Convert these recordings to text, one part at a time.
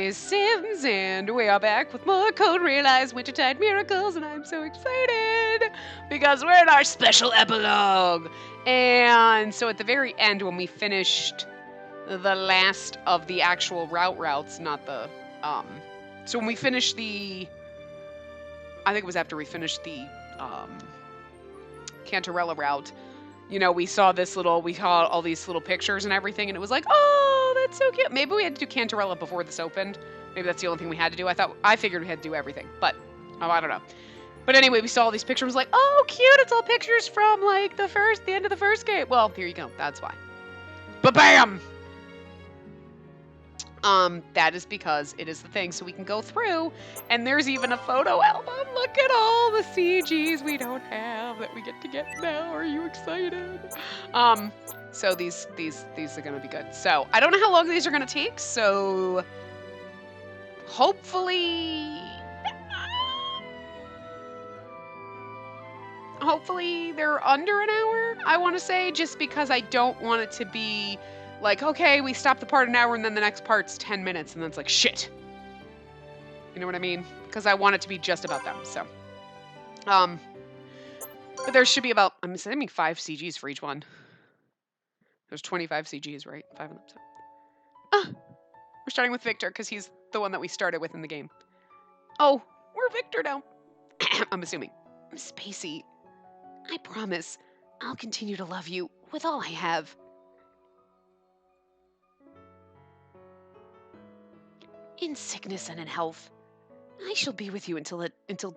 is Sims, and we are back with more Code Realized Wintertide Miracles, and I'm so excited because we're in our special epilogue. And so at the very end, when we finished the last of the actual routes, not the, so when we finished I think it was after we finished the, Cantarella route, you know, we saw all these little pictures and everything, and it was like, oh, that's so cute. Maybe we had to do Cantarella before this opened. Maybe that's the only thing we had to do. I figured we had to do everything, but I don't know. But anyway, we saw all these pictures, like, oh, cute, it's all pictures from, like, the end of the first game. Well, here you go, that's why. But bam! That is because it is the thing, so we can go through, and there's even a photo album. Look at all the CGs we don't have that we get to get now. Are you excited? So these are gonna be good. So I don't know how long these are gonna take, so hopefully they're under an hour, I want to say, just because I don't want it to be like, okay, we stop the part an hour and then the next part's 10 minutes and then it's like, shit. You know what I mean? Because I want it to be just about them, so. But there should be about, I'm assuming 5 CGs for each one. There's 25 CGs, right? 5 of them. So. We're starting with Victor because he's the one that we started with in the game. Oh, we're Victor now. I'm assuming. Spacey, I promise I'll continue to love you with all I have. In sickness and in health, I shall be with you until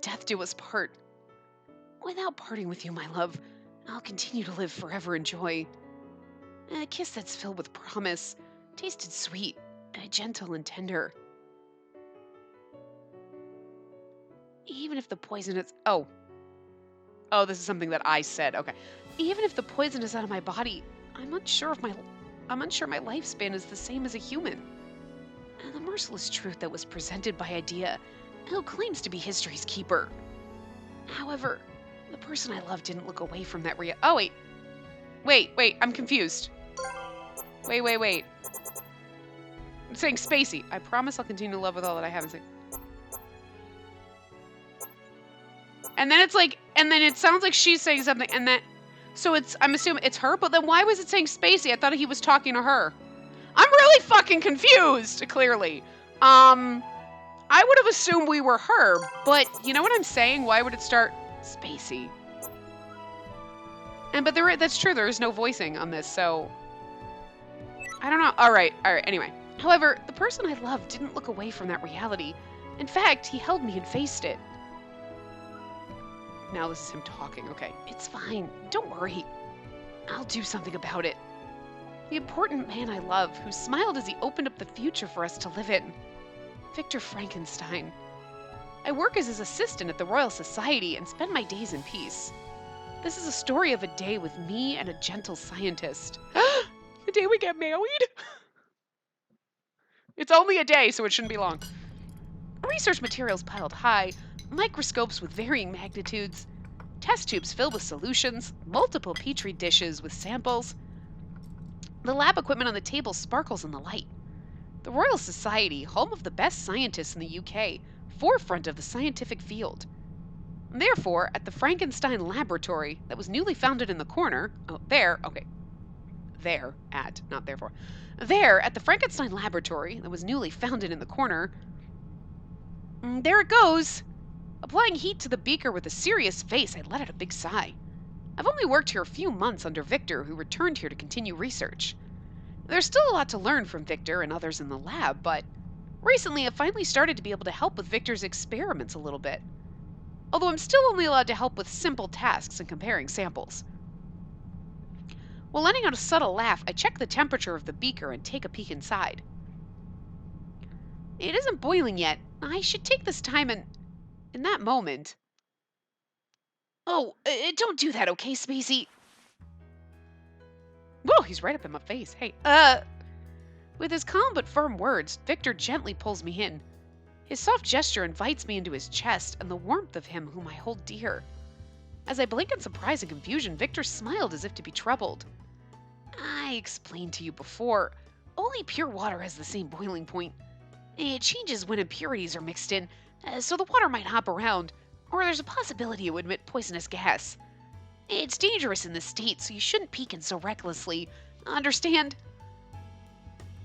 death do us part. Without parting with you, my love, I'll continue to live forever in joy. A kiss that's filled with promise, tasted sweet, gentle and tender. Even if the poison is... Oh, this is something that I said. Okay. Even if the poison is out of my body, I'm unsure my lifespan is the same as a human. The merciless truth that was presented by Idea, who claims to be history's keeper. However, the person I love didn't look away from that Oh, wait, I'm confused. Wait. I'm saying Spacey. I promise I'll continue to love with all that I have. And then it's like, and then it sounds like she's saying something, and that, so I'm assuming it's her, but then why was it saying Spacey? I thought he was talking to her. I'm really fucking confused, clearly. I would have assumed we were her, but you know what I'm saying? Why would it start Spacey? But that's true, there is no voicing on this, so... I don't know. Alright, anyway. However, the person I loved didn't look away from that reality. In fact, he held me and faced it. Now this is him talking, okay. It's fine, don't worry. I'll do something about it. The important man I love, who smiled as he opened up the future for us to live in. Victor Frankenstein. I work as his assistant at the Royal Society and spend my days in peace. This is a story of a day with me and a gentle scientist. The day we get married? It's only a day, so it shouldn't be long. Research materials piled high, microscopes with varying magnitudes, test tubes filled with solutions, multiple petri dishes with samples. The lab equipment on the table sparkles in the light. The Royal Society, home of the best scientists in the UK, forefront of the scientific field. Therefore, at the Frankenstein Laboratory that was newly founded in the corner... Oh, there, okay. There, not therefore. There, at the Frankenstein Laboratory that was newly founded in the corner... There it goes! Applying heat to the beaker with a serious face, I let out a big sigh. I've only worked here a few months under Victor, who returned here to continue research. There's still a lot to learn from Victor and others in the lab, but recently I've finally started to be able to help with Victor's experiments a little bit. Although I'm still only allowed to help with simple tasks and comparing samples. While letting out a subtle laugh, I check the temperature of the beaker and take a peek inside. It isn't boiling yet. I should take this time and... In that moment... Oh, don't do that, okay, Spacey? Whoa, he's right up in my face. Hey, With his calm but firm words, Victor gently pulls me in. His soft gesture invites me into his chest and the warmth of him whom I hold dear. As I blink in surprise and confusion, Victor smiled as if to be troubled. I explained to you before, only pure water has the same boiling point. It changes when impurities are mixed in, so the water might hop around, or there's a possibility it would emit poisonous gas. It's dangerous in this state, so you shouldn't peek in so recklessly. Understand?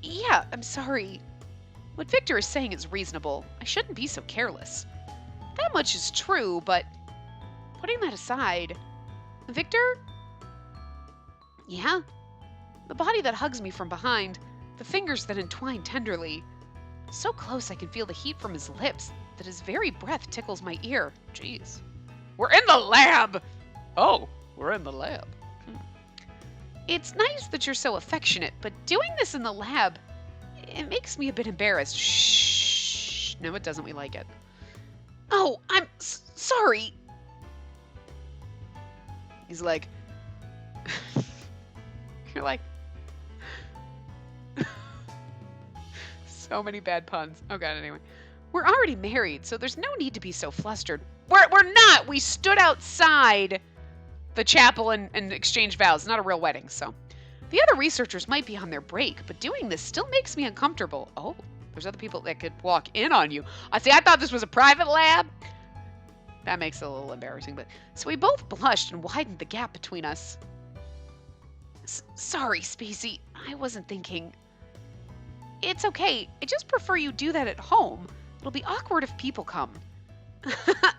Yeah, I'm sorry. What Victor is saying is reasonable. I shouldn't be so careless. That much is true, but putting that aside, Victor? Yeah? The body that hugs me from behind, the fingers that entwine tenderly. So close I can feel the heat from his lips, that his very breath tickles my ear. Jeez. We're in the lab! Oh, we're in the lab. It's nice that you're so affectionate, but doing this in the lab, it makes me a bit embarrassed. Shh. No, it doesn't. We like it. Oh, I'm sorry. He's like, you're like, so many bad puns. Oh God, anyway. We're already married, so there's no need to be so flustered. We're not. We stood outside the chapel and exchanged vows. Not a real wedding, so. The other researchers might be on their break, but doing this still makes me uncomfortable. Oh, there's other people that could walk in on you. I thought this was a private lab. That makes it a little embarrassing, but so we both blushed and widened the gap between us. Sorry, Spacey. I wasn't thinking. It's okay. I just prefer you do that at home. It'll be awkward if people come.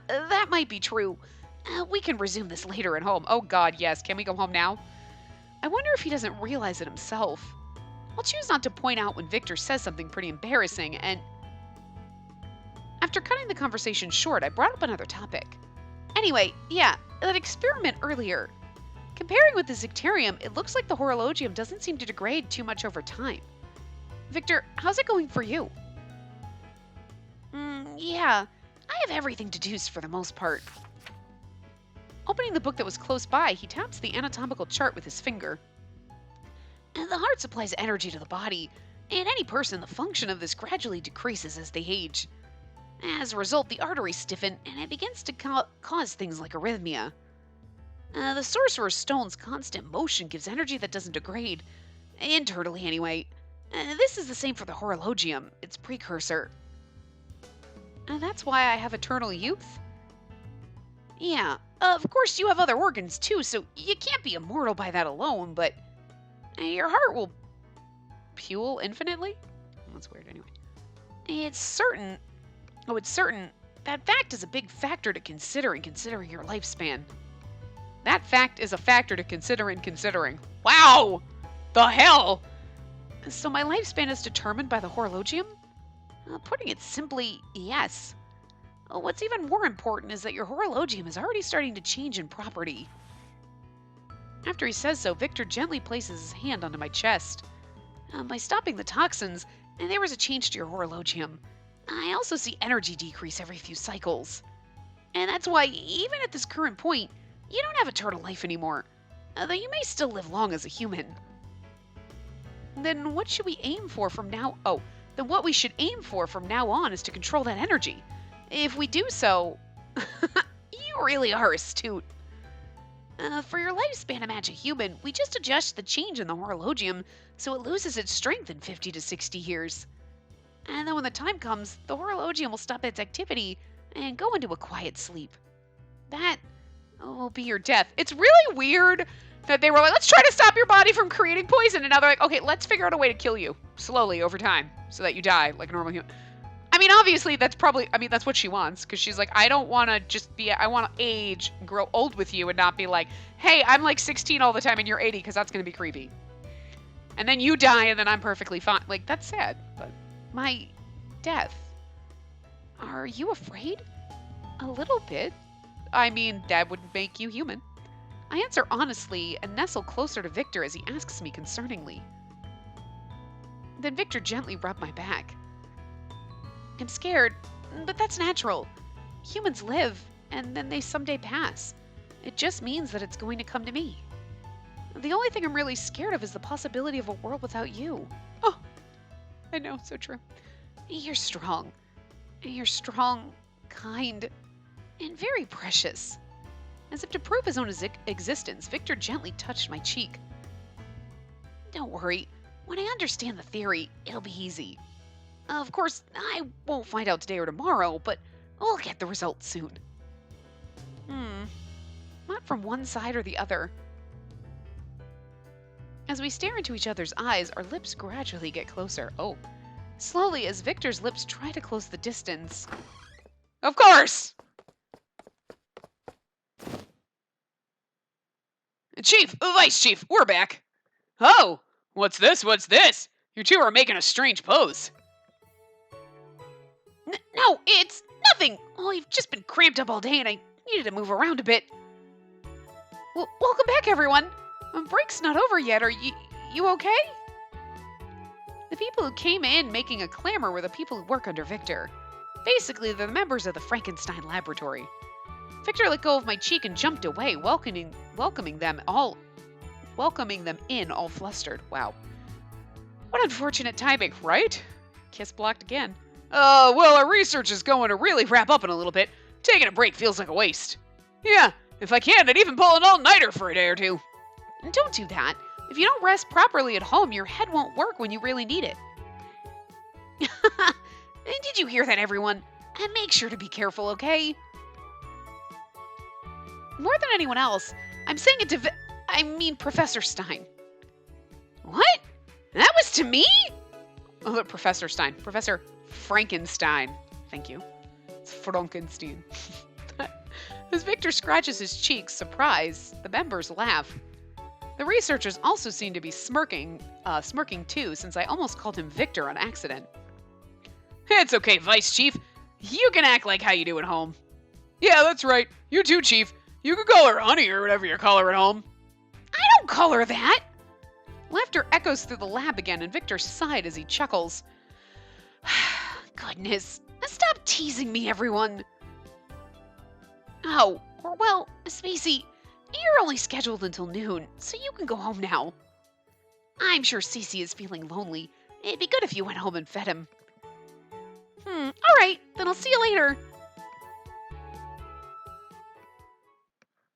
That might be true. We can resume this later at home. Oh God, yes. Can we go home now? I wonder if he doesn't realize it himself. I'll choose not to point out when Victor says something pretty embarrassing, and after cutting the conversation short, I brought up another topic. Anyway, yeah, that experiment earlier. Comparing with the Zicterium, it looks like the horologium doesn't seem to degrade too much over time. Victor, how's it going for you? Yeah, I have everything deduced for the most part. Opening the book that was close by, he taps the anatomical chart with his finger. The heart supplies energy to the body. In any person, the function of this gradually decreases as they age. As a result, the arteries stiffen, and it begins to cause things like arrhythmia. The Sorcerer's Stone's constant motion gives energy that doesn't degrade. Internally, anyway. This is the same for the horologium, its precursor. That's why I have eternal youth? Yeah, of course you have other organs too, so you can't be immortal by that alone, but your heart will pule infinitely? That's weird anyway. It's certain. That fact is a big factor to consider in considering your lifespan. That fact is a factor to consider in considering. Wow! The hell! So my lifespan is determined by the horologium? Putting it simply, yes. What's even more important is that your horologium is already starting to change in property. After he says so, Victor gently places his hand onto my chest. By stopping the toxins, there was a change to your horologium. I also see energy decrease every few cycles. And that's why, even at this current point, you don't have eternal life anymore. Though you may still live long as a human. Then what should we aim for from now? Oh, then what we should aim for from now on is to control that energy. If we do so, you really are astute. For your lifespan to match a human, we just adjust the change in the horologium so it loses its strength in 50 to 60 years. And then when the time comes, the horologium will stop its activity and go into a quiet sleep. That will be your death. It's really weird that they were like, let's try to stop your body from creating poison. And now they're like, okay, let's figure out a way to kill you slowly over time so that you die like a normal human. I mean, obviously, that's what she wants, because she's like, I don't want to just be, I want to age, grow old with you, and not be like, hey, I'm like 16 all the time and you're 80, because that's going to be creepy. And then you die, and then I'm perfectly fine. Like, that's sad, but my death. Are you afraid? A little bit. I mean, that would make you human. I answer honestly and nestle closer to Victor as he asks me concerningly. Then Victor gently rubbed my back. I'm scared, but that's natural. Humans live, and then they someday pass. It just means that it's going to come to me. The only thing I'm really scared of is the possibility of a world without you. Oh, I know, so true. You're strong. You're strong, kind, and very precious. As if to prove his own existence, Victor gently touched my cheek. Don't worry. When I understand the theory, it'll be easy. Of course, I won't find out today or tomorrow, but we'll get the results soon. Not from one side or the other. As we stare into each other's eyes, our lips gradually get closer. Oh. Slowly, as Victor's lips try to close the distance. Of course! Chief, Vice Chief, we're back. Oh, what's this? What's this? You two are making a strange pose. No, it's nothing. Oh, I've just been cramped up all day and I needed to move around a bit. Well, welcome back, everyone. Break's not over yet. Are you okay? The people who came in making a clamor were the people who work under Victor. Basically, they're the members of the Frankenstein laboratory. Victor let go of my cheek and jumped away, welcoming them in all flustered. Wow. What unfortunate timing, right? Kiss blocked again. Well, our research is going to really wrap up in a little bit. Taking a break feels like a waste. Yeah, if I can, I'd even pull an all-nighter for a day or two. Don't do that. If you don't rest properly at home, your head won't work when you really need it. Did you hear that, everyone? And make sure to be careful, okay? More than anyone else, I'm saying it to Professor Stein. What? That was to me? Oh, Professor Stein. Professor Frankenstein. Thank you. It's Frankenstein. As Victor scratches his cheeks, surprised, the members laugh. The researchers also seem to be smirking too, since I almost called him Victor on accident. It's okay, Vice Chief. You can act like how you do at home. Yeah, that's right. You too, Chief. You can call her Honey or whatever you call her at home. I don't call her that. Laughter echoes through the lab again, and Victor sighed as he chuckles. Goodness. Stop teasing me, everyone. Oh, well, Spacey, you're only scheduled until noon, so you can go home now. I'm sure Cece is feeling lonely. It'd be good if you went home and fed him. All right, then I'll see you later.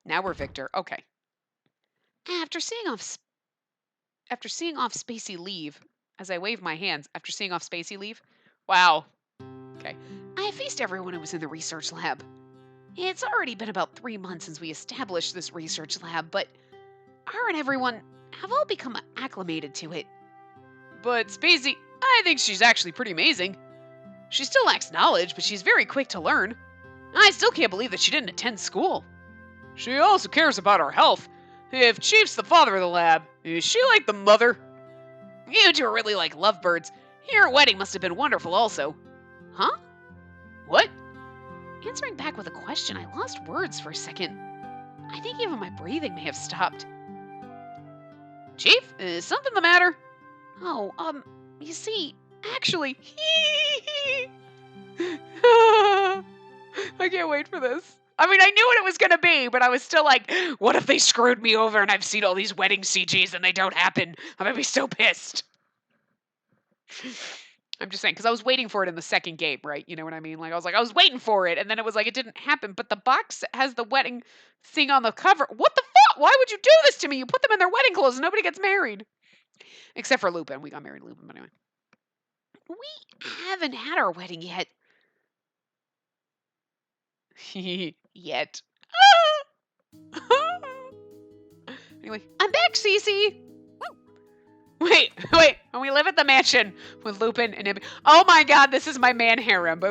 Now we're Victor. Okay. After seeing off Spacey leave, as I wave my hands, after seeing off Spacey leave. Wow. Okay. I faced everyone who was in the research lab. It's already been about 3 months since we established this research lab, but her and everyone have all become acclimated to it. But Spacey, I think she's actually pretty amazing. She still lacks knowledge, but she's very quick to learn. I still can't believe that she didn't attend school. She also cares about our health. If Chief's the father of the lab, is she like the mother? You two are really like lovebirds. Your wedding must have been wonderful also. Huh? What? Answering back with a question, I lost words for a second. I think even my breathing may have stopped. Chief, is something the matter? Oh, you see, actually... I can't wait for this. I mean, I knew what it was going to be, but I was still like, what if they screwed me over and I've seen all these wedding CGs and they don't happen? I'm going to be so pissed. I'm just saying, because I was waiting for it in the second game, right? You know what I mean? Like, I was waiting for it, and then it was like, it didn't happen, but the box has the wedding thing on the cover. What the fuck? Why would you do this to me? You put them in their wedding clothes and nobody gets married. Except for Lupin. We got married to Lupin, but anyway. We haven't had our wedding yet. Yet. Anyway, I'm back, Cece. Wait. When we live at the mansion with Lupin and him. Oh my god, this is my man harem.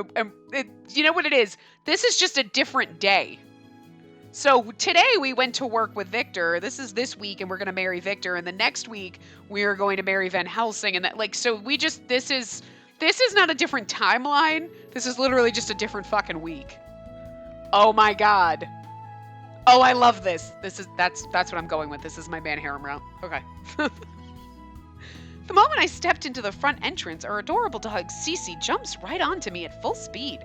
You know what it is? This is just a different day. So today we went to work with Victor. This is this week, and we're going to marry Victor. And the next week we are going to marry Van Helsing. And that, like, so we just, this is not a different timeline. This is literally just a different fucking week. Oh my god. Oh, I love this. That's what I'm going with. This is my man harem route. Okay. The moment I stepped into the front entrance, our adorable dog Cece jumps right onto me at full speed.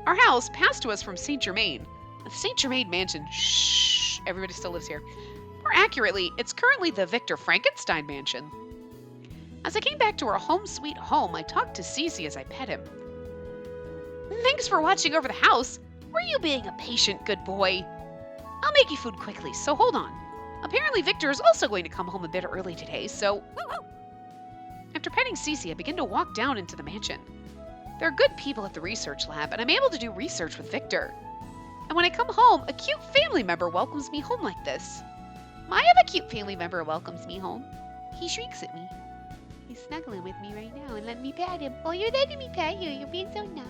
Our house passed to us from St. Germain. The St. Germain mansion. Shh, everybody still lives here. More accurately, it's currently the Victor Frankenstein mansion. As I came back to our home sweet home, I talked to Cece as I pet him. Thanks for watching over the house. Were you being a patient good boy? I'll make you food quickly, so hold on. Apparently Victor is also going to come home a bit early today, so... After petting Cece, I begin to walk down into the mansion. There are good people at the research lab, and I'm able to do research with Victor. And when I come home, a cute family member welcomes me home like this. My other cute family member welcomes me home. He shrieks at me. He's snuggling with me right now and letting me pat him. Oh, you're letting me pat you. You're being so nice.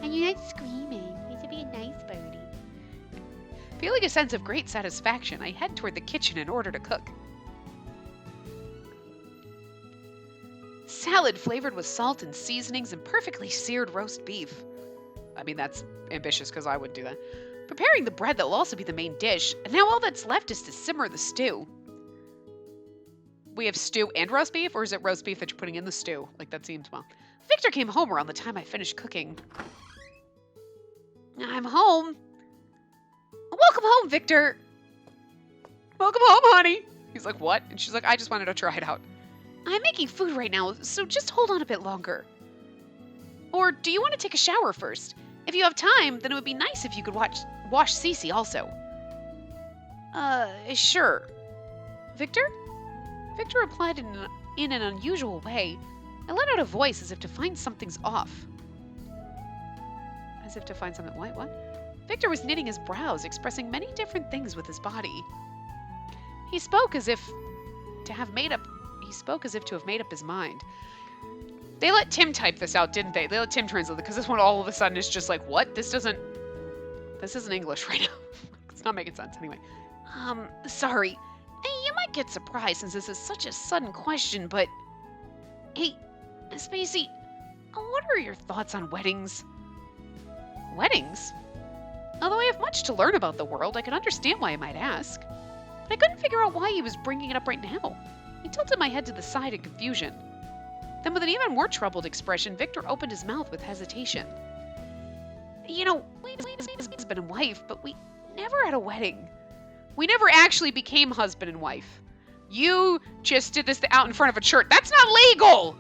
And you're not screaming. You're to be a nice birdie. Feeling a sense of great satisfaction, I head toward the kitchen in order to cook. Salad flavored with salt and seasonings and perfectly seared roast beef. I mean, that's ambitious because I wouldn't do that. Preparing the bread that will also be the main dish, and now all that's left is to simmer the stew. We have stew and roast beef, or is it roast beef that you're putting in the stew? Like, that seems, well. Victor came home around the time I finished cooking. I'm home. Welcome home, Victor. Welcome home, honey. He's like, what? And she's like, I just wanted to try it out. I'm making food right now, so just hold on a bit longer. Or do you want to take a shower first? If you have time, then it would be nice if you could wash Cece also. Sure. Victor? Victor replied in an unusual way. I let out a voice as if to find something's off. As if to find something... What? Victor was knitting his brows, expressing many different things with his body. He spoke as if to have made up his mind. They let Tim type this out, didn't they? They let Tim translate it, because this one all of a sudden is just like, what? This isn't English right now. It's not making sense. Anyway. Sorry. Hey, you might get surprised since this is such a sudden question, but... Hey, Spacey, what are your thoughts on weddings? Weddings? Although I have much to learn about the world, I can understand why I might ask. But I couldn't figure out why he was bringing it up right now. He tilted my head to the side in confusion. Then with an even more troubled expression, Victor opened his mouth with hesitation. You know, we husband and wife, but we never had a wedding. We never actually became husband and wife. You just did this out in front of a church. That's not legal!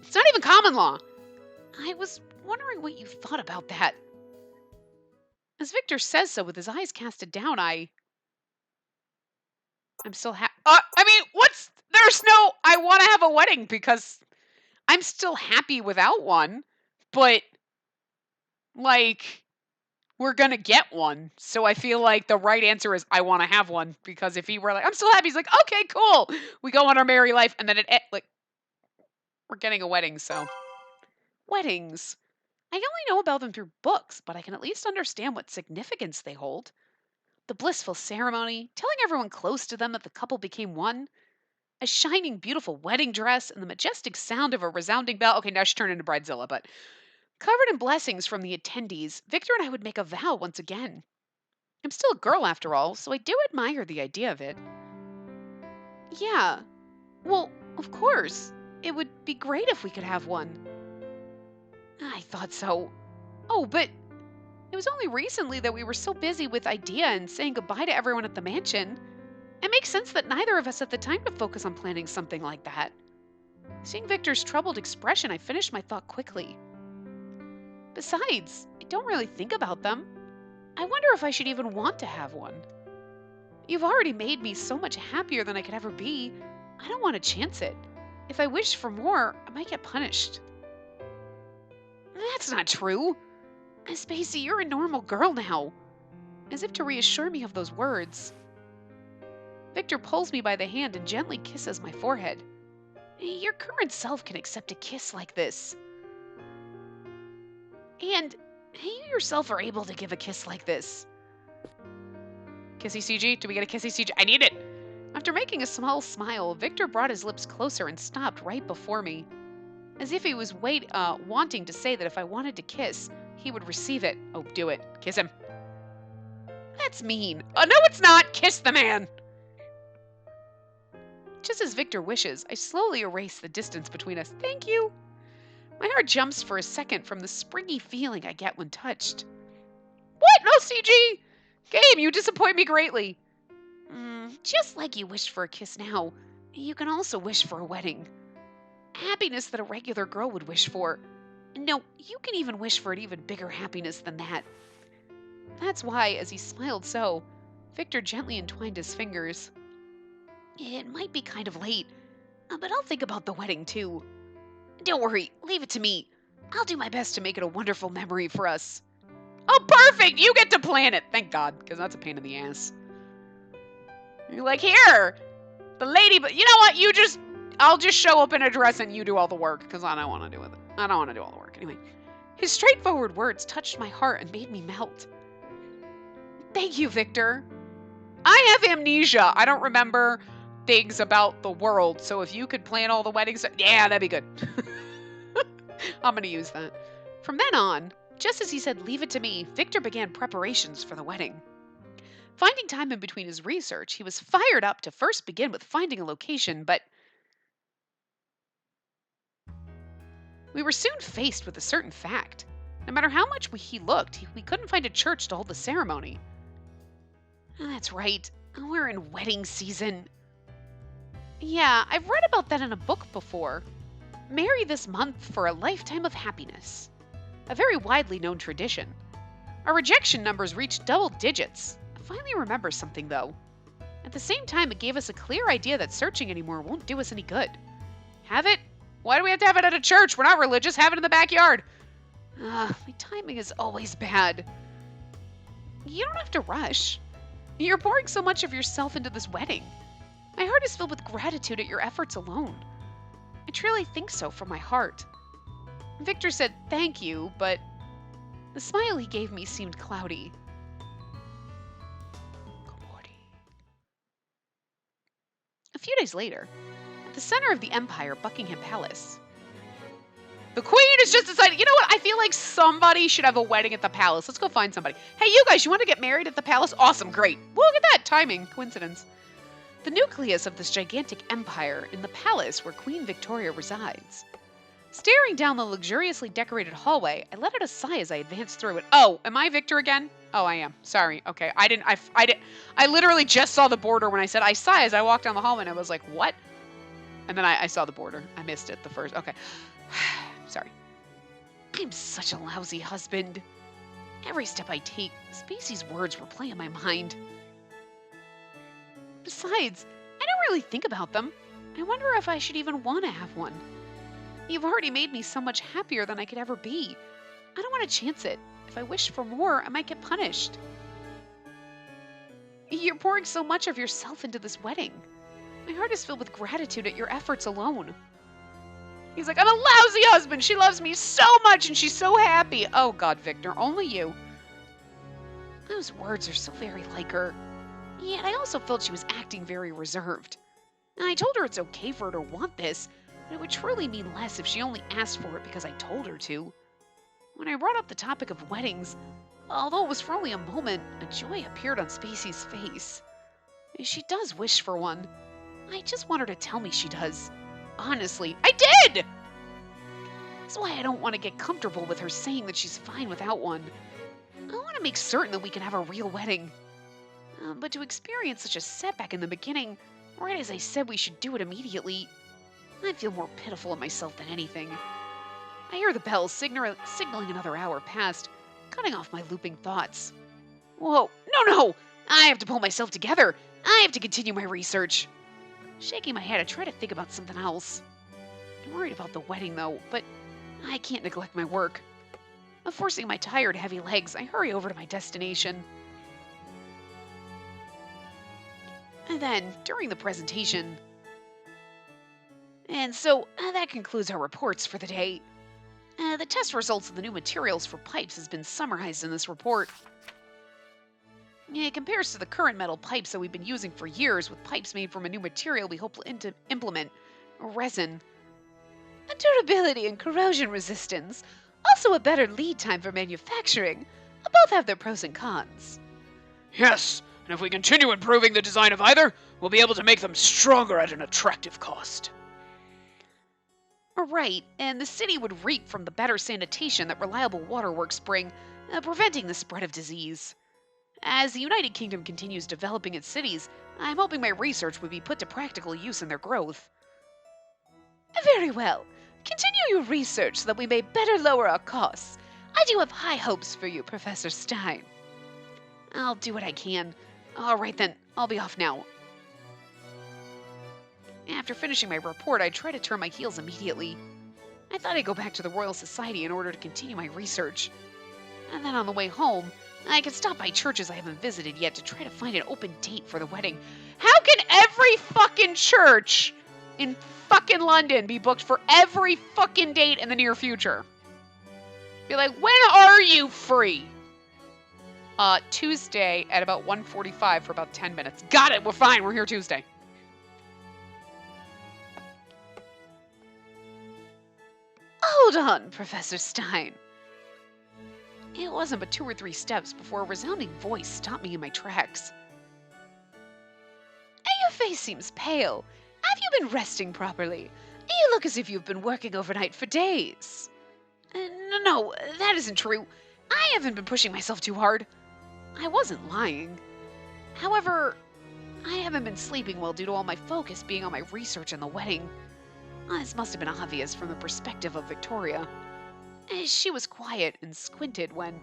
It's not even common law. I was wondering what you thought about that. As Victor says so with his eyes casted down, I'm still there's no, I want to have a wedding because I'm still happy without one, but, like, we're gonna get one. So I feel like the right answer is I want to have one, because if he were like, I'm still happy, he's like, okay, cool. We go on our merry life, and then we're getting a wedding, so. Weddings. I only know about them through books, but I can at least understand what significance they hold. The blissful ceremony, telling everyone close to them that the couple became one, a shining, beautiful wedding dress, and the majestic sound of a resounding bell. Okay, now she turned into Bridezilla, but covered in blessings from the attendees, Victor and I would make a vow once again. I'm still a girl after all, so I do admire the idea of it. Yeah, well, of course. It would be great if we could have one. I thought so. Oh, but it was only recently that we were so busy with idea and saying goodbye to everyone at the mansion. It makes sense that neither of us had the time to focus on planning something like that. Seeing Victor's troubled expression, I finished my thought quickly. Besides, I don't really think about them. I wonder if I should even want to have one. You've already made me so much happier than I could ever be. I don't want to chance it. If I wished for more, I might get punished. That's not true. Spacey, you're a normal girl now. As if to reassure me of those words. Victor pulls me by the hand and gently kisses my forehead. Your current self can accept a kiss like this. And you yourself are able to give a kiss like this. Kissy CG? Do we get a kissy CG? I need it! After making a small smile, Victor brought his lips closer and stopped right before me. As if he was wanting to say that if I wanted to kiss, he would receive it. Oh, do it. Kiss him. That's mean. Oh, no, it's not! Kiss the man! Just as Victor wishes, I slowly erase the distance between us. Thank you! My heart jumps for a second from the springy feeling I get when touched. What? No CG! Game, you disappoint me greatly. Just like you wished for a kiss now, you can also wish for a wedding. Happiness that a regular girl would wish for. No, you can even wish for an even bigger happiness than that. That's why, as he smiled Victor gently entwined his fingers. It might be kind of late, But I'll think about the wedding too. Don't worry, leave it to me. I'll do my best to make it a wonderful memory for us. Oh, perfect! You get to plan it! Thank God, because that's a pain in the ass. You're like, here! The lady, but you know what? I'll just show up in a dress and you do all the work, because I don't want to do it. I don't want to do all the work. Anyway, his straightforward words touched my heart and made me melt. Thank you, Victor. I have amnesia. I don't remember things about the world, so if you could plan all the weddings, yeah, that'd be good. I'm going to use that. From then on, just as he said, leave it to me, Victor began preparations for the wedding. Finding time in between his research, he was fired up to first begin with finding a location, but we were soon faced with a certain fact. No matter how much he looked, we couldn't find a church to hold the ceremony. That's right, we're in wedding season. Yeah, I've read about that in a book before. Marry this month for a lifetime of happiness. A very widely known tradition. Our rejection numbers reached double digits. I finally remember something though. At the same time, it gave us a clear idea that searching anymore won't do us any good. Have it? Why do we have to have it at a church? We're not religious. Have it in the backyard. My timing is always bad. You don't have to rush. You're pouring so much of yourself into this wedding. My heart is filled with gratitude at your efforts alone. I truly think so from my heart. Victor said thank you, but the smile he gave me seemed cloudy. A few days later, at the center of the Empire, Buckingham Palace, the Queen has just decided, you know what? I feel like somebody should have a wedding at the palace. Let's go find somebody. Hey, you guys, you want to get married at the palace? Awesome, great. Well, look at that timing, coincidence. The nucleus of this gigantic empire in the palace where Queen Victoria resides. Staring down the luxuriously decorated hallway, I let out a sigh as I advanced through it. Oh, am I Victor again? Oh, I am. Sorry. Okay, I literally just saw the border when I said I sigh as I walked down the hallway, and I was like, what? And then I saw the border. I missed it the first. Okay. Sorry. I'm such a lousy husband. Every step I take, Spacey's words replay in my mind. Besides, I don't really think about them. I wonder if I should even want to have one. You've already made me so much happier than I could ever be. I don't want to chance it. If I wish for more, I might get punished. You're pouring so much of yourself into this wedding. My heart is filled with gratitude at your efforts alone. He's like, I'm a lousy husband. She loves me so much and she's so happy. Oh God, Victor, only you. Those words are so very like her. Yet I also felt she was acting very reserved. I told her it's okay for her to want this, but it would truly mean less if she only asked for it because I told her to. When I brought up the topic of weddings, although it was for only a moment, a joy appeared on Spacey's face. She does wish for one. I just want her to tell me she does. Honestly, I did! That's why I don't want to get comfortable with her saying that she's fine without one. I want to make certain that we can have a real wedding. But to experience such a setback in the beginning, right as I said we should do it immediately, I feel more pitiful at myself than anything. I hear the bells signaling another hour past, cutting off my looping thoughts. Whoa, no! I have to pull myself together. I have to continue my research. Shaking my head, I try to think about something else. I'm worried about the wedding, though, but I can't neglect my work. Forcing my tired, heavy legs, I hurry over to my destination. And then, during the presentation... And so, that concludes our reports for the day. The test results of the new materials for pipes has been summarized in this report. It compares to the current metal pipes that we've been using for years with pipes made from a new material we hope to implement, resin. Durability and corrosion resistance, also a better lead time for manufacturing. Both have their pros and cons. Yes, and if we continue improving the design of either, we'll be able to make them stronger at an attractive cost. Right, and the city would reap from the better sanitation that reliable waterworks bring, preventing the spread of disease. As the United Kingdom continues developing its cities, I'm hoping my research would be put to practical use in their growth. Very well. Continue your research so that we may better lower our costs. I do have high hopes for you, Professor Stein. I'll do what I can. All right then, I'll be off now. After finishing my report, I tried to turn my heels immediately. I thought I'd go back to the Royal Society in order to continue my research. And then on the way home, I could stop by churches I haven't visited yet to try to find an open date for the wedding. How can every fucking church in fucking London be booked for every fucking date in the near future? Be like, when are you free? Tuesday at about 1:45 for about 10 minutes. Got it, we're fine, we're here Tuesday. Hold on, Professor Stein. It wasn't but 2 or 3 steps before a resounding voice stopped me in my tracks. Your face seems pale. Have you been resting properly? You look as if you've been working overnight for days. No, that isn't true. I haven't been pushing myself too hard. I wasn't lying. However, I haven't been sleeping well due to all my focus being on my research and the wedding. This must have been obvious from the perspective of Victoria. She was quiet and squinted when...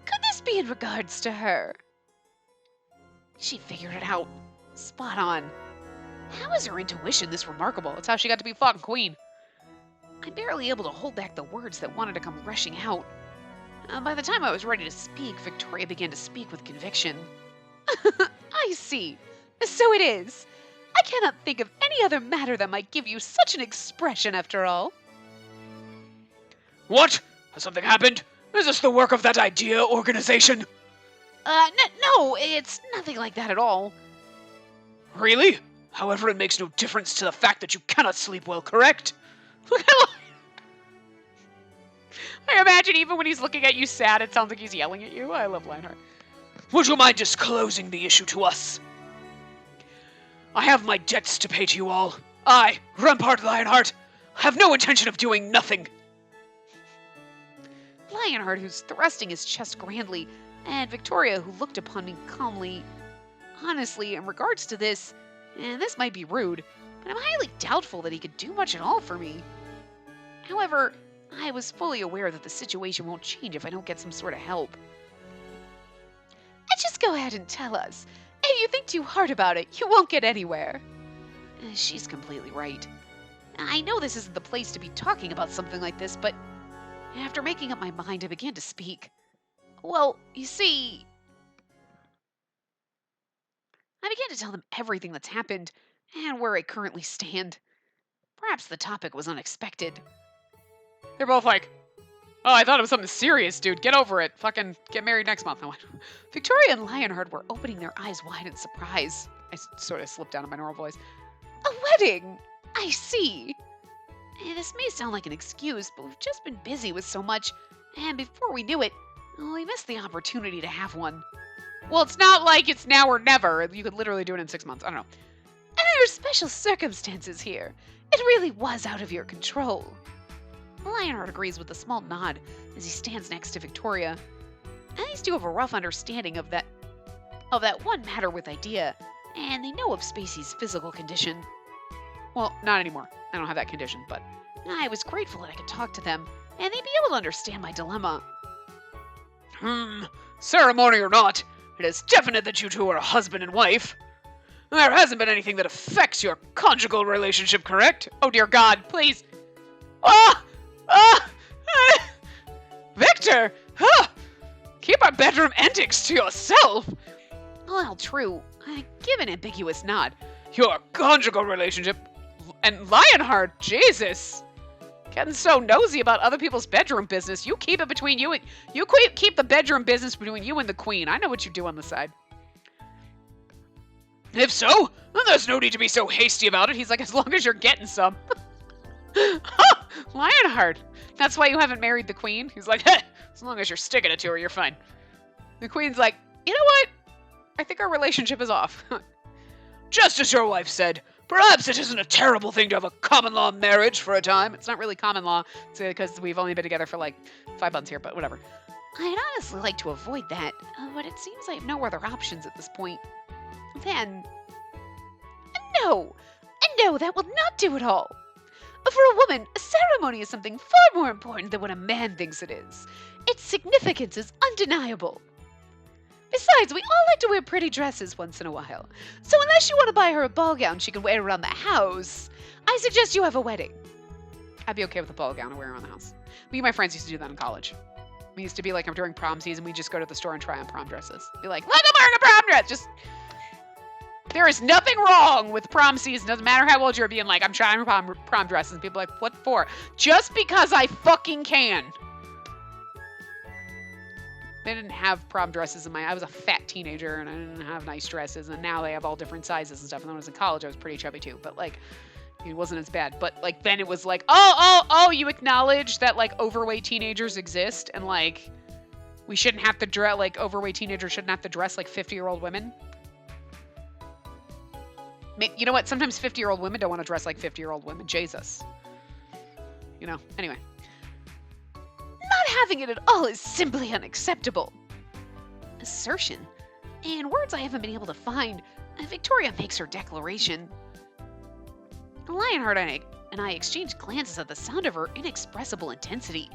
Could this be in regards to her? She figured it out. Spot on. How is her intuition this remarkable? That's how she got to be fucking queen. I'm barely able to hold back the words that wanted to come rushing out. By the time I was ready to speak, Victoria began to speak with conviction. I see. So it is. I cannot think of any other matter that might give you such an expression after all. What? Has something happened? Is this the work of that idea organization? No, it's nothing like that at all. Really? However, it makes no difference to the fact that you cannot sleep well, correct? Look at I imagine even when he's looking at you sad, it sounds like he's yelling at you. I love Lionheart. Would you mind disclosing the issue to us? I have my debts to pay to you all. I, Rampart Lionheart, have no intention of doing nothing. Lionheart, who's thrusting his chest grandly, and Victoria, who looked upon me calmly. Honestly, in regards to this, and this might be rude, but I'm highly doubtful that he could do much at all for me. However, I was fully aware that the situation won't change if I don't get some sort of help. Just go ahead and tell us. If you think too hard about it, you won't get anywhere. She's completely right. I know this isn't the place to be talking about something like this, but after making up my mind, I began to speak. Well, you see... I began to tell them everything that's happened, and where I currently stand. Perhaps the topic was unexpected. They're both like, oh, I thought it was something serious, dude. Get over it. Fucking get married next month. Victoria and Lionheart were opening their eyes wide in surprise. I sort of slipped down in my normal voice. A wedding! I see. This may sound like an excuse, but we've just been busy with so much, and before we knew it, we missed the opportunity to have one. Well, it's not like it's now or never. You could literally do it in 6 months. I don't know. And there are special circumstances here. It really was out of your control. Lionheart agrees with a small nod as he stands next to Victoria. And these two have a rough understanding of that one matter with Idea, and they know of Spacey's physical condition. Well, not anymore. I don't have that condition, but... I was grateful that I could talk to them, and they'd be able to understand my dilemma. Ceremony or not, it is definite that you two are a husband and wife. There hasn't been anything that affects your conjugal relationship, correct? Oh dear God, please. Victor! Keep our bedroom antics to yourself! Well, true. I give an ambiguous nod. Your conjugal relationship and Lionheart, Jesus! Getting so nosy about other people's bedroom business. You keep it between you and... You keep the bedroom business between you and the Queen. I know what you do on the side. If so, then there's no need to be so hasty about it. He's like, as long as you're getting some. Lionheart. That's why you haven't married the Queen? He's like, hey, as long as you're sticking it to her, you're fine. The Queen's like, you know what? I think our relationship is off. Just as your wife said, perhaps it isn't a terrible thing to have a common law marriage for a time. It's not really common law, because we've only been together for like 5 months here, but whatever. I'd honestly like to avoid that, but it seems I have no other options at this point. Then... No, that will not do at all. For a woman, a ceremony is something far more important than what a man thinks it is. Its significance is undeniable. Besides, we all like to wear pretty dresses once in a while. So unless you want to buy her a ball gown she can wear around the house, I suggest you have a wedding. I'd be okay with a ball gown to wear around the house. Me and my friends used to do that in college. We used to be like, during prom season, we just go to the store and try on prom dresses. Be like, look, I'm wearing a prom dress. There is nothing wrong with prom season. Doesn't matter how old you're, being like, I'm trying prom dresses. And people are like, what for? Just because I fucking can. They didn't have prom dresses I was a fat teenager and I didn't have nice dresses. And now they have all different sizes and stuff. And when I was in college, I was pretty chubby too. But like, it wasn't as bad. But like, then it was like, oh, you acknowledge that like overweight teenagers exist. And like, we shouldn't have to dress, like overweight teenagers shouldn't have to dress like 50-year-old women. You know what? Sometimes 50-year-old women don't want to dress like 50-year-old women. Jesus. You know, anyway. Not having it at all is simply unacceptable. Assertion. In words I haven't been able to find, Victoria makes her declaration. Lionheart and I exchanged glances at the sound of her inexpressible intensity.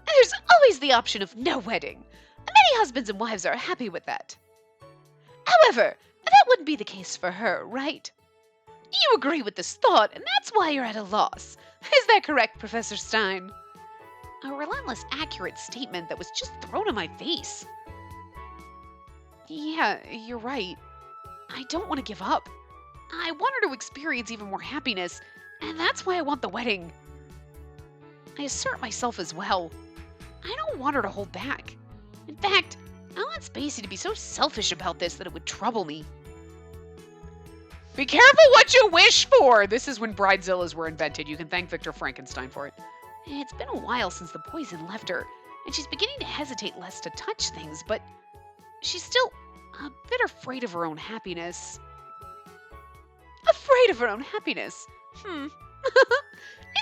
There's always the option of no wedding. Many husbands and wives are happy with that. However, that wouldn't be the case for her, right? You agree with this thought, and that's why you're at a loss. Is that correct, Professor Stein? A relentless, accurate statement that was just thrown in my face. Yeah, you're right. I don't want to give up. I want her to experience even more happiness, and that's why I want the wedding. I assert myself as well. I don't want her to hold back. In fact, I want Spacey to be so selfish about this that it would trouble me. Be careful what you wish for! This is when bridezillas were invented. You can thank Victor Frankenstein for it. It's been a while since the poison left her, and she's beginning to hesitate less to touch things, but she's still a bit afraid of her own happiness. Afraid of her own happiness? Is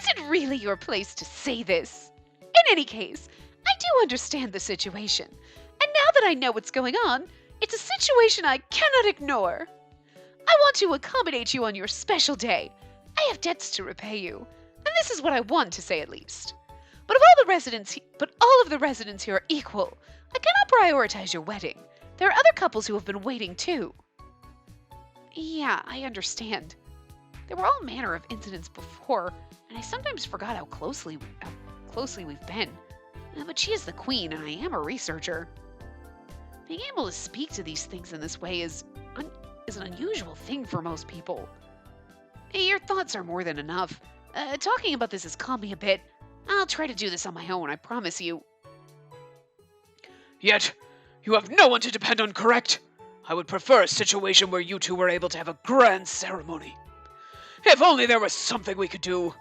it really your place to say this? In any case, I do understand the situation, and now that I know what's going on, it's a situation I cannot ignore. I want to accommodate you on your special day. I have debts to repay you, and this is what I want to say at least. But all of the residents here are equal. I cannot prioritize your wedding. There are other couples who have been waiting too. Yeah, I understand. There were all manner of incidents before, and I sometimes forgot how closely we've been. But she is the queen, and I am a researcher. Being able to speak to these things in this way is an unusual thing for most people. Your thoughts are more than enough. Talking about this has calmed me a bit. I'll try to do this on my own, I promise you. Yet, you have no one to depend on, correct? I would prefer a situation where you two were able to have a grand ceremony. If only there was something we could do.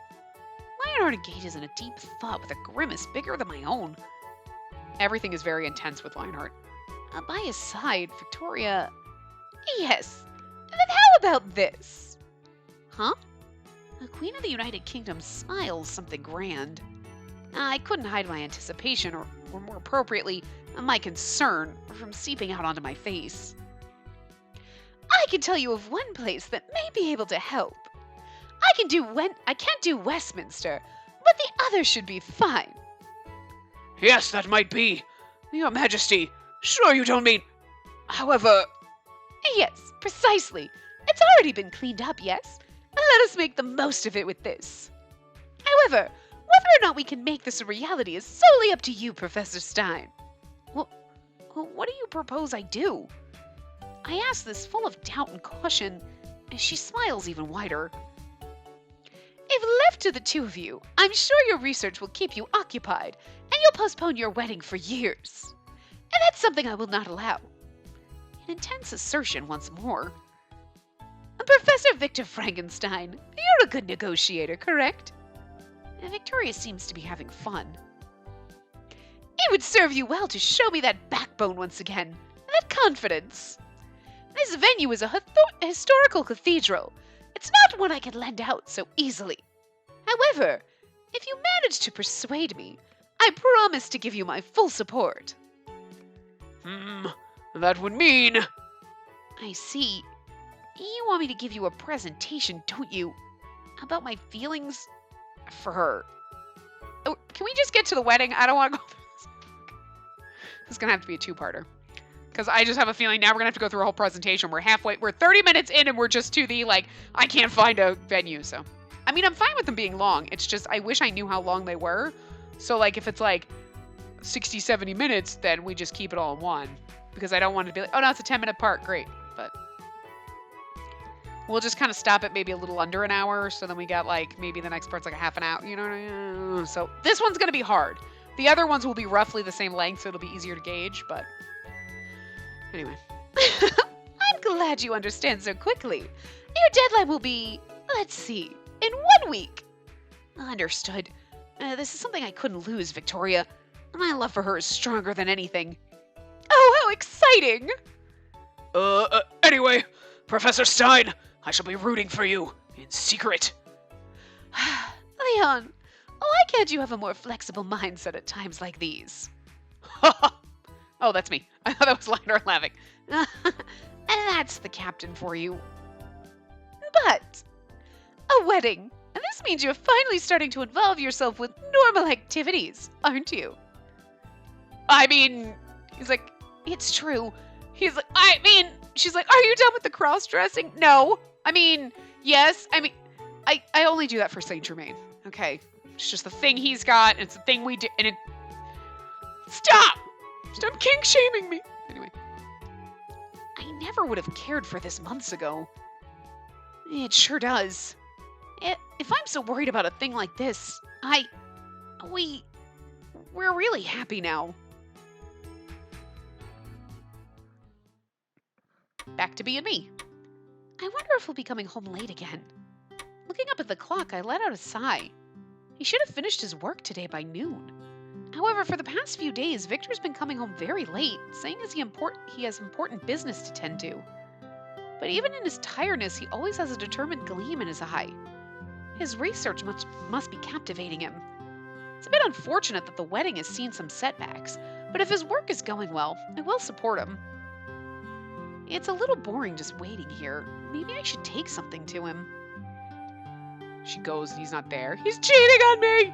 Lionheart engages in a deep thought with a grimace bigger than my own. Everything is very intense with Lionheart. By his side, Victoria... Yes, then how about this? Huh? The Queen of the United Kingdom smiles something grand. I couldn't hide my anticipation, or more appropriately, my concern, from seeping out onto my face. I can tell you of one place that may be able to help. I can't do Westminster, but the other should be fine. Yes, that might be. Your Majesty, sure you don't mean... However... Yes, precisely. It's already been cleaned up, yes? And let us make the most of it with this. However, whether or not we can make this a reality is solely up to you, Professor Stein. Well, what do you propose I do? I ask this full of doubt and caution, as she smiles even wider. If left to the two of you, I'm sure your research will keep you occupied, and you'll postpone your wedding for years. And that's something I will not allow. An intense assertion once more. Professor Victor Frankenstein, you're a good negotiator, correct? Victoria seems to be having fun. It would serve you well to show me that backbone once again, that confidence. This venue is a historical cathedral. It's not one I can lend out so easily. However, if you manage to persuade me, I promise to give you my full support. That would mean... I see. You want me to give you a presentation, don't you? About my feelings for her. Oh, can we just get to the wedding? I don't want to go through this. This is going to have to be a two-parter. Because I just have a feeling now we're going to have to go through a whole presentation. We're 30 minutes in and we're just to the, like, I can't find a venue, so. I mean, I'm fine with them being long. It's just, I wish I knew how long they were. So, like, if it's, like, 60, 70 minutes, then we just keep it all in one. Because I don't want to be like, oh, no, it's a 10-minute part. Great. But we'll just kind of stop at maybe a little under an hour. So then we got, like, maybe the next part's like a half an hour. You know what I mean? So this one's going to be hard. The other ones will be roughly the same length, so it'll be easier to gauge. But anyway. I'm glad you understand so quickly. Your deadline will be, let's see, in 1 week. Understood. This is something I couldn't lose, Victoria. My love for her is stronger than anything. Oh, how exciting! Anyway, Professor Stein, I shall be rooting for you in secret. Leon, why can't you have a more flexible mindset at times like these? Oh, that's me. I thought that was Lionheart laughing. That's the captain for you. But a wedding. And this means you're finally starting to involve yourself with normal activities, aren't you? I mean, he's like, it's true. He's like, I mean, she's like, are you done with the cross-dressing? No. I mean, yes. I mean, I only do that for Saint Germain. Okay. It's just the thing he's got, and it's the thing we do, and it... Stop! Stop kink-shaming me! Anyway. I never would have cared for this months ago. It sure does. If I'm so worried about a thing like this, we're really happy now. Back to being me. I wonder if he'll be coming home late again. Looking up at the clock, I let out a sigh. He should have finished his work today by noon. However, for the past few days, Victor's been coming home very late, saying he has important business to tend to. But even in his tiredness, he always has a determined gleam in his eye. His research must be captivating him. It's a bit unfortunate that the wedding has seen some setbacks, but if his work is going well, I will support him. It's a little boring just waiting here. Maybe I should take something to him. She goes and he's not there. He's cheating on me!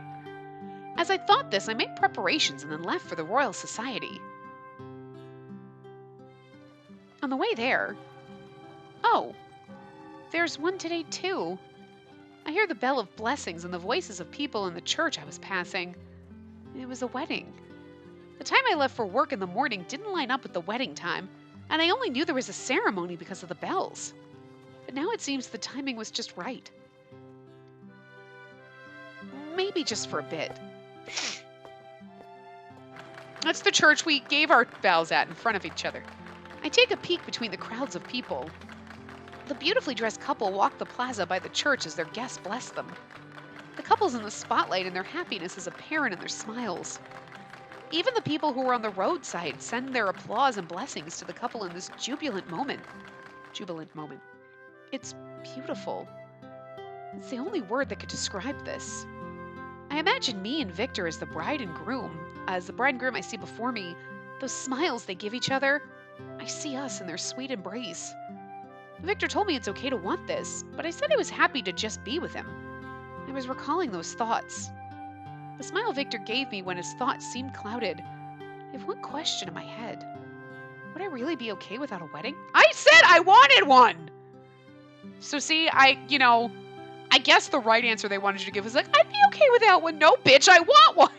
As I thought this, I made preparations and then left for the Royal Society. On the way there... Oh, there's one today too. I hear the bell of blessings and the voices of people in the church I was passing. It was a wedding. The time I left for work in the morning didn't line up with the wedding time, and I only knew there was a ceremony because of the bells. But now it seems the timing was just right. Maybe just for a bit. That's the church we gave our vows at in front of each other. I take a peek between the crowds of people. The beautifully dressed couple walk the plaza by the church as their guests bless them. The couple's in the spotlight and their happiness is apparent in their smiles. Even the people who are on the roadside send their applause and blessings to the couple in this jubilant moment. It's beautiful. It's the only word that could describe this. I imagine me and Victor as the bride and groom. As the bride and groom I see before me, those smiles they give each other, I see us in their sweet embrace. Victor told me it's okay to want this, but I said I was happy to just be with him. I was recalling those thoughts. The smile Victor gave me when his thoughts seemed clouded. I have one question in my head. Would I really be okay without a wedding? I said I wanted one! So see, I guess the right answer they wanted you to give was like, I'd be okay without one. No, bitch, I want one!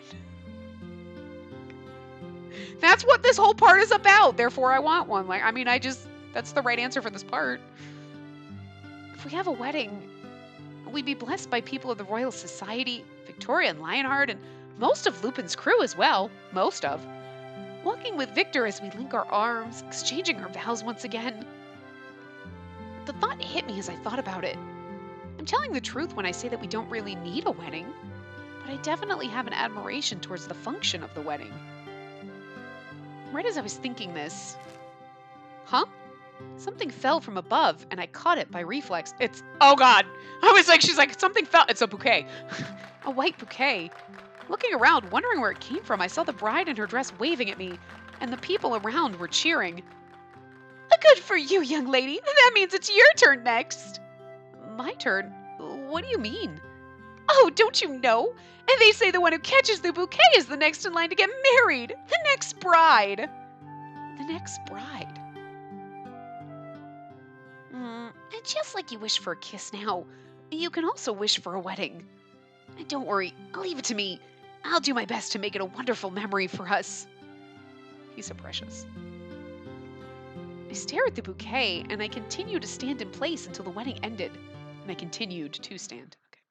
That's what this whole part is about. Therefore, I want one. That's the right answer for this part. If we have a wedding, we'd be blessed by people of the Royal Society, Victoria and Lionheart, and most of Lupin's crew as well. Most of. Walking with Victor as we link our arms, exchanging our vows once again. The thought hit me as I thought about it. I'm telling the truth when I say that we don't really need a wedding, but I definitely have an admiration towards the function of the wedding. Right as I was thinking this... Huh? Something fell from above, and I caught it by reflex. Oh God! She's like, something fell. It's a bouquet. A white bouquet. Looking around, wondering where it came from, I saw the bride in her dress waving at me, and the people around were cheering. Good for you, young lady. That means it's your turn next. My turn? What do you mean? Oh, don't you know? And they say the one who catches the bouquet is the next in line to get married. The next bride. The an ex-bride. And just like you wish for a kiss now, you can also wish for a wedding. And don't worry, leave it to me. I'll do my best to make it a wonderful memory for us. He's so precious. I stare at the bouquet, and I continue to stand in place until the wedding ended. And I continued to stand. Okay.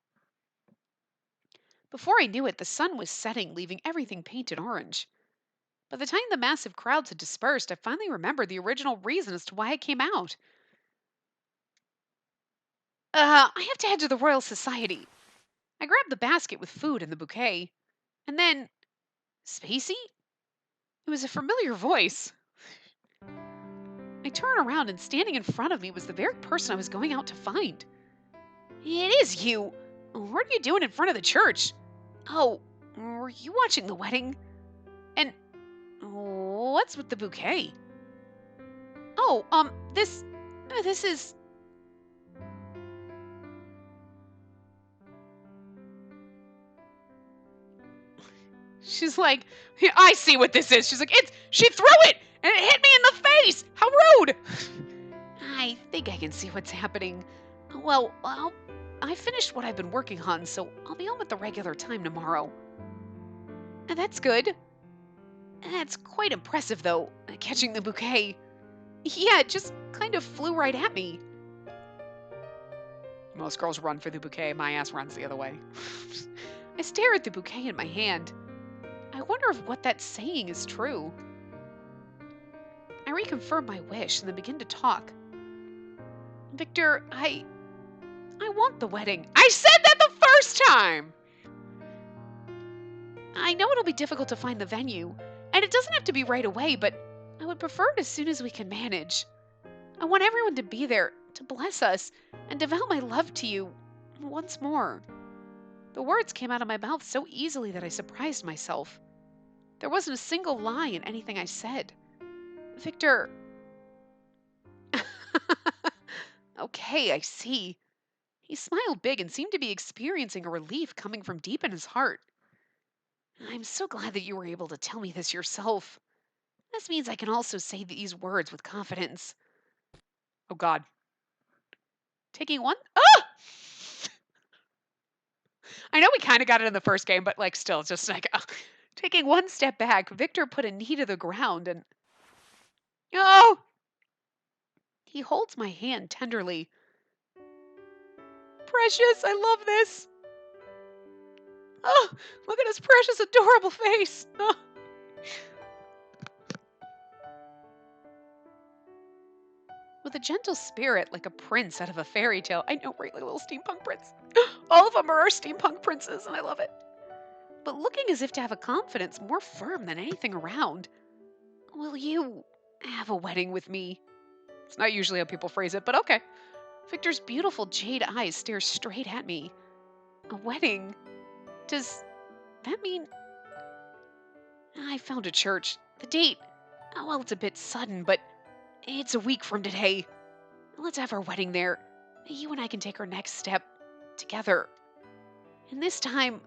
Before I knew it, the sun was setting, leaving everything painted orange. By the time the massive crowds had dispersed, I finally remembered the original reason as to why I came out. I have to head to the Royal Society. I grabbed the basket with food and the bouquet. And then, Spacey? It was a familiar voice. I turn around, and standing in front of me was the very person I was going out to find. It is you! What are you doing in front of the church? Oh, were you watching the wedding? And what's with the bouquet? Oh, this is... She's like, I see what this is. She's like, she threw it, and it hit me in the face. How rude. I think I can see what's happening. Well, I finished what I've been working on, so I'll be home at the regular time tomorrow. That's good. That's quite impressive, though, catching the bouquet. Yeah, it just kind of flew right at me. Most girls run for the bouquet. My ass runs the other way. I stare at the bouquet in my hand. I wonder if what that's saying is true. I reconfirm my wish and then begin to talk. Victor, I want the wedding. I said that the first time! I know it'll be difficult to find the venue, and it doesn't have to be right away, but I would prefer it as soon as we can manage. I want everyone to be there, to bless us, and to vow my love to you once more. The words came out of my mouth so easily that I surprised myself. There wasn't a single lie in anything I said. Victor... Okay, I see. He smiled big and seemed to be experiencing a relief coming from deep in his heart. I'm so glad that you were able to tell me this yourself. This means I can also say these words with confidence. Oh, God. Taking one... Ah! I know we kind of got it in the first game, but, like, still, it's just like... Taking one step back, Victor put a knee to the ground and... Oh! He holds my hand tenderly. Precious, I love this. Oh, look at his precious, adorable face. Oh. With a gentle spirit like a prince out of a fairy tale. I know, right? Like a little steampunk prince. All of them are our steampunk princes, and I love it. But looking as if to have a confidence more firm than anything around. Will you have a wedding with me? It's not usually how people phrase it, but okay. Victor's beautiful jade eyes stare straight at me. A wedding? Does that mean... I found a church. The date, well, it's a bit sudden, but it's a week from today. Let's have our wedding there. You and I can take our next step together. And this time,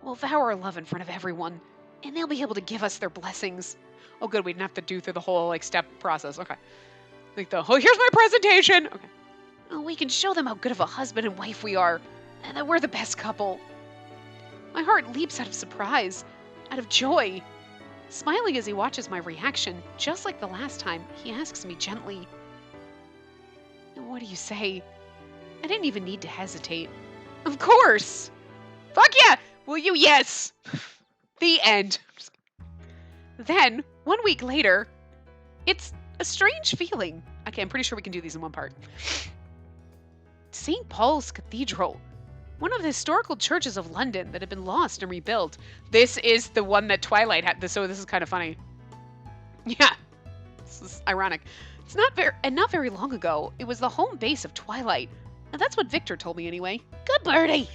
we'll vow our love in front of everyone, and they'll be able to give us their blessings. Oh, good, we didn't have to do through the whole, like, step process. Okay. Like the, oh, here's my presentation! Okay. Oh, we can show them how good of a husband and wife we are, and that we're the best couple. My heart leaps out of surprise, out of joy. Smiling as he watches my reaction, just like the last time, he asks me gently, what do you say? I didn't even need to hesitate. Of course! Fuck yeah! Will you? Yes! The end. Then, 1 week later, it's a strange feeling. Okay, I'm pretty sure we can do these in one part. St. Paul's Cathedral, one of the historical churches of London that had been lost and rebuilt. This is the one that Twilight had, so this is kind of funny. Yeah, this is ironic. It's not very long ago, it was the home base of Twilight. And that's what Victor told me anyway. Good birdie!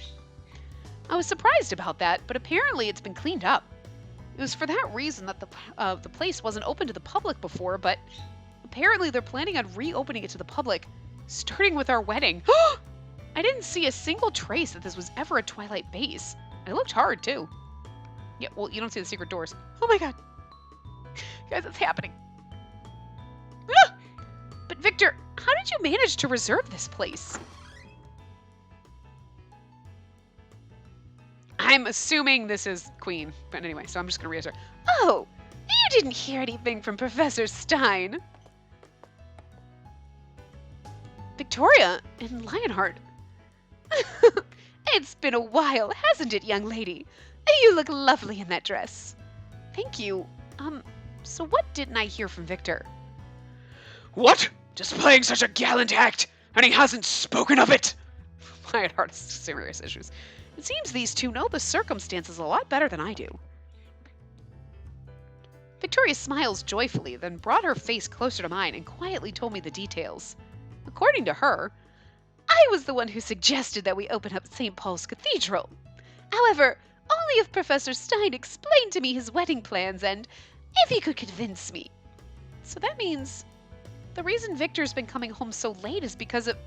I was surprised about that, but apparently it's been cleaned up. It was for that reason that the place wasn't open to the public before, but apparently they're planning on reopening it to the public, starting with our wedding. I didn't see a single trace that this was ever a Twilight base. I looked hard, too. Yeah, well, you don't see the secret doors. Oh my god. Guys, it's happening. How did you manage to reserve this place? I'm assuming this is Queen, but anyway, so I'm just going to read her. Oh, you didn't hear anything from Professor Stein. Victoria and Lionheart. It's been a while, hasn't it, young lady? You look lovely in that dress. Thank you. So what didn't I hear from Victor? What? Displaying such a gallant act, and he hasn't spoken of it! Lionheart has serious issues. It seems these two know the circumstances a lot better than I do. Victoria smiles joyfully, then brought her face closer to mine and quietly told me the details. According to her, I was the one who suggested that we open up St. Paul's Cathedral. However, only if Professor Stein explained to me his wedding plans and if he could convince me. So that means the reason Victor's been coming home so late is because of...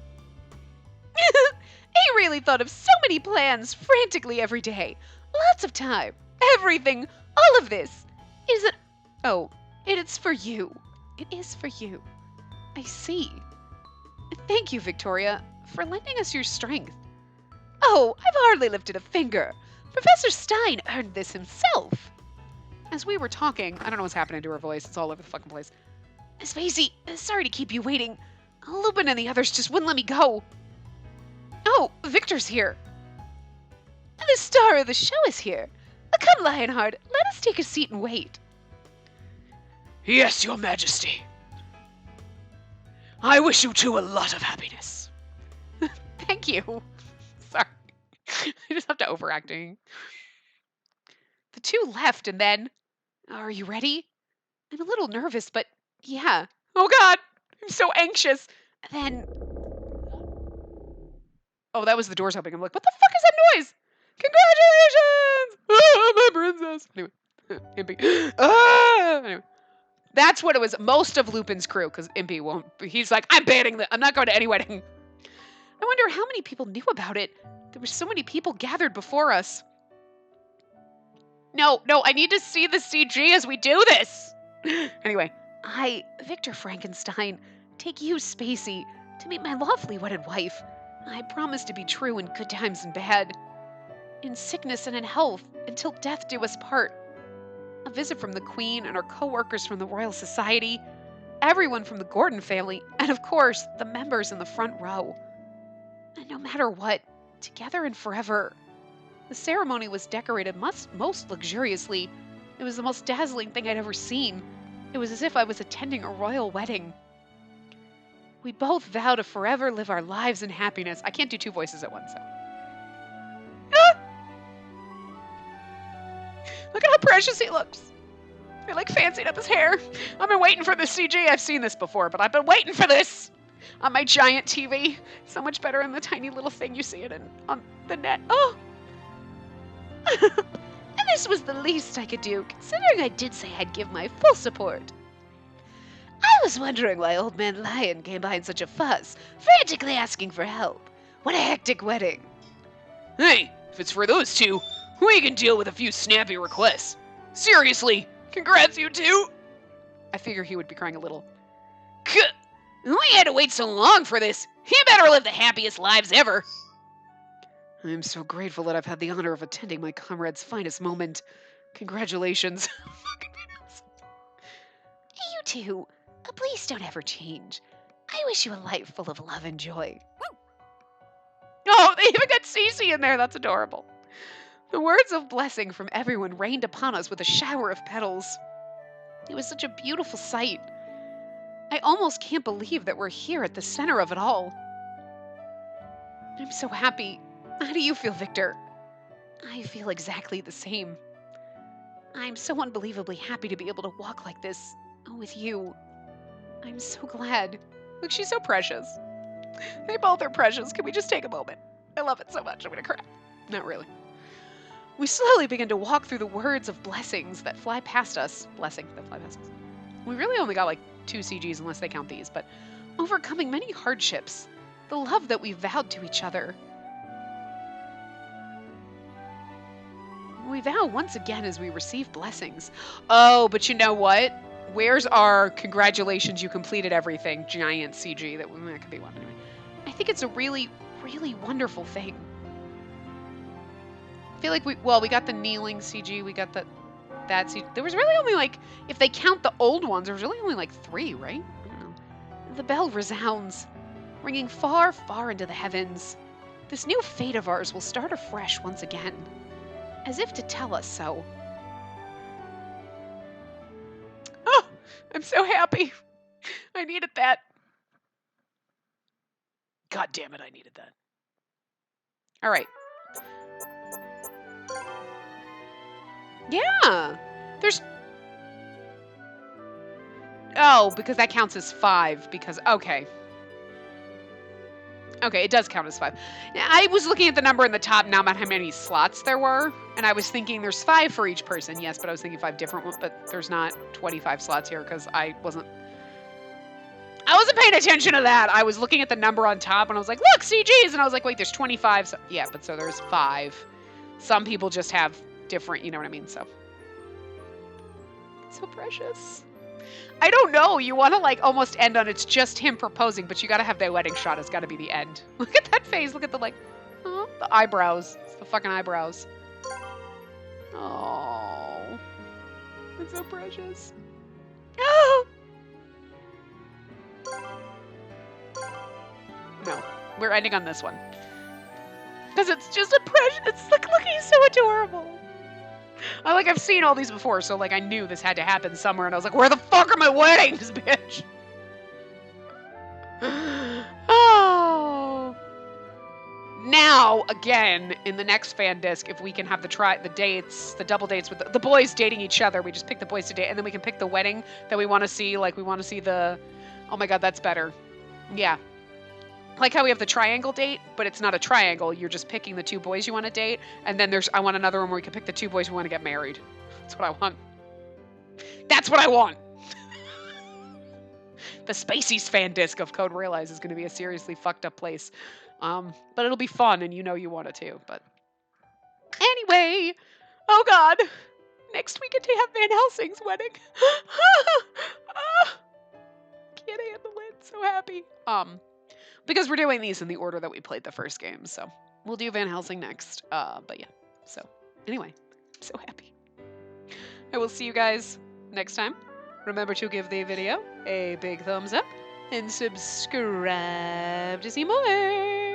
He really thought of so many plans frantically every day. Lots of time. Everything. All of this. Is it... Oh, it's for you. It is for you. I see. Thank you, Victoria, for lending us your strength. Oh, I've hardly lifted a finger. Professor Stein earned this himself. As we were talking, I don't know what's happening to her voice. It's all over the fucking place. Spacey, sorry to keep you waiting. Lupin and the others just wouldn't let me go. Oh, Victor's here. The star of the show is here. Come, Lionheart, let us take a seat and wait. Yes, Your Majesty. I wish you two a lot of happiness. Thank you. Sorry. I just have to overacting. The two left and then... Are you ready? I'm a little nervous, but yeah. Oh god! I'm so anxious. Then... Oh, that was the doors opening. I'm like, what the fuck is that noise? Congratulations! Ah, my princess! Anyway. Impy. Ah! Anyway. That's what it was. Most of Lupin's crew, because Impy won't... He's like, I'm banning I'm not going to any wedding. I wonder how many people knew about it. There were so many people gathered before us. No, I need to see the CG as we do this. Anyway, I, Victor Frankenstein, take you, Spacey, to meet my lawfully wedded wife. I promise to be true in good times and bad, in sickness and in health, until death do us part. A visit from the Queen and her co-workers from the Royal Society, everyone from the Gordon family, and of course, the members in the front row. And no matter what, together and forever. The ceremony was decorated most luxuriously. It was the most dazzling thing I'd ever seen. It was as if I was attending a royal wedding. We both vow to forever live our lives in happiness. I can't do two voices at once, so. Ah! Look at how precious he looks. I like fancied up his hair. I've been waiting for this CG. I've seen this before, but I've been waiting for this on my giant TV. So much better than the tiny little thing you see it in on the net. Oh! And this was the least I could do, considering I did say I'd give my full support. I was wondering why Old Man Lion came by in such a fuss, frantically asking for help. What a hectic wedding. Hey, if it's for those two, we can deal with a few snappy requests. Seriously, congrats you two. I figure he would be crying a little. We had to wait so long for this. You better live the happiest lives ever. I am so grateful that I've had the honor of attending my comrade's finest moment. Congratulations. You two, please don't ever change. I wish you a life full of love and joy. Oh, they even got Cece in there. That's adorable. The words of blessing from everyone rained upon us with a shower of petals. It was such a beautiful sight. I almost can't believe that we're here at the center of it all. I'm so happy. How do you feel, Victor? I feel exactly the same. I'm so unbelievably happy to be able to walk like this with you. I'm so glad. Look, she's so precious. They both are precious. Can we just take a moment? I love it so much. I'm going to cry. Not really. We slowly begin to walk through the words of blessings that fly past us. Blessing that fly past us. We really only got like 2 CGs unless they count these, but overcoming many hardships. The love that we vowed to each other. We vow once again as we receive blessings. Oh, but you know what? Where's our congratulations, you completed everything giant CG? That could be one anyway. I think it's a really, really wonderful thing. I feel like we got the kneeling CG, we got that CG. There was really only like, if they count the old ones, there was really only like 3, right? I don't know. The bell resounds, ringing far, far into the heavens. This new fate of ours will start afresh once again, as if to tell us so. Oh, I'm so happy. I needed that. God damn it, I needed that. All right. Yeah. There's... Oh, because that counts as 5. Because, okay. Okay, it does count as 5. I was looking at the number in the top, not about how many slots there were, and I was thinking there's 5 for each person. Yes, but I was thinking 5 different ones, but there's not 25 slots here because I wasn't paying attention to that. I was looking at the number on top, and I was like, look, CGs! And I was like, wait, there's 25. So, yeah, but so there's 5. Some people just have different, you know what I mean? So precious. I don't know. You want to like almost end on it's just him proposing, but you got to have that wedding shot. It's got to be the end. Look at that face. Look at the like, oh, the eyebrows. It's the fucking eyebrows. Oh, it's so precious. Oh. No, we're ending on this one because it's just a precious. Look, he's so adorable. I've seen all these before, so like I knew this had to happen somewhere, and I was like, where the fuck are my weddings, bitch? Oh. Now, again, in the next fan disc, if we can have the dates, the double dates with the boys dating each other, we just pick the boys to date, and then we can pick the wedding that we want to see. Like, we want to see the... Oh my god, that's better. Yeah. Like how we have the triangle date, but it's not a triangle. You're just picking the 2 boys you want to date, and then I want another one where we can pick the 2 boys who want to get married. That's what I want. That's what I want! The Spacey's fan disc of Code Realize is going to be a seriously fucked up place. But it'll be fun, and you know you want it too. But anyway, oh god, next we get to have Van Helsing's wedding. Can't handle it. So happy. Because we're doing these in the order that we played the first game, so we'll do Van Helsing next. But yeah. So anyway, I'm so happy. I will see you guys next time. Remember to give the video a big thumbs up and subscribe to see more.